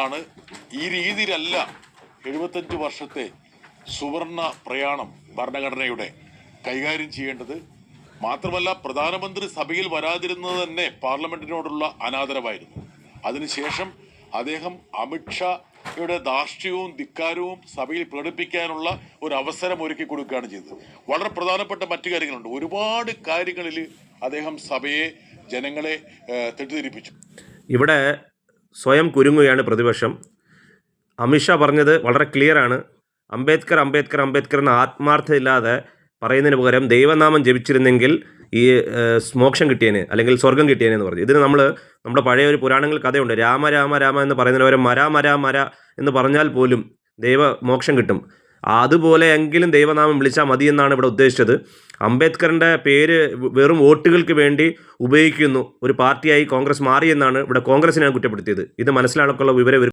ആണ്. ഈ രീതിയിലല്ല 75 വർഷത്തെ സുവർണ പ്രയാണം ഭരണഘടനയുടെ കൈകാര്യം ചെയ്യേണ്ടത്. മാത്രമല്ല, പ്രധാനമന്ത്രി സഭയിൽ വരാതിരുന്നത് തന്നെ പാർലമെന്റിനോടുള്ള അനാദരവായിരുന്നു. അതിനുശേഷം അദ്ദേഹം അമിത്ഷായുടെ ധാർഷ്ട്യവും ധിക്കാരവും സഭയിൽ പ്രകടിപ്പിക്കാനുള്ള ഒരു അവസരം ഒരുക്കി കൊടുക്കുകയാണ് ചെയ്തത്. വളരെ പ്രധാനപ്പെട്ട മറ്റു കാര്യങ്ങളുണ്ട്. ഒരുപാട് കാര്യങ്ങളിൽ അദ്ദേഹം സഭയെ, ജനങ്ങളെ തെറ്റിദ്ധരിപ്പിച്ചു. ഇവിടെ സ്വയം കുരുങ്ങുകയാണ് പ്രതിപക്ഷം. അമിത്ഷാ പറഞ്ഞത് വളരെ ക്ലിയറാണ്. അംബേദ്കർ അംബേദ്കർ അംബേദ്കർ എന്ന ആത്മാർത്ഥമില്ലാതെ പറയുന്നതിന് പകരം ദൈവനാമം ജപിച്ചിരുന്നെങ്കിൽ ഈ മോക്ഷം കിട്ടിയേനെ, അല്ലെങ്കിൽ സ്വർഗം കിട്ടിയേനെ എന്ന് പറഞ്ഞു. ഇതിന് നമ്മുടെ പഴയ ഒരു പുരാണങ്ങളിൽ കഥയുണ്ട്. രാമ രാമ രാമ എന്ന് പറയുന്നതിന് പകരം മര മര മര എന്ന് പറഞ്ഞാൽ പോലും മോക്ഷം കിട്ടും. അതുപോലെ എങ്കിലും ദൈവനാമം വിളിച്ചാൽ മതി എന്നാണ് ഇവിടെ ഉദ്ദേശിച്ചത്. അംബേദ്കറിൻ്റെ പേര് വെറും വോട്ടുകൾക്ക് വേണ്ടി ഉപയോഗിക്കുന്നു ഒരു പാർട്ടിയായി കോൺഗ്രസ് മാറിയെന്നാണ് ഇവിടെ കോൺഗ്രസിനെ കുറ്റപ്പെടുത്തിയത്. ഇത് മനസ്സിലാക്കാനുള്ള വിവരം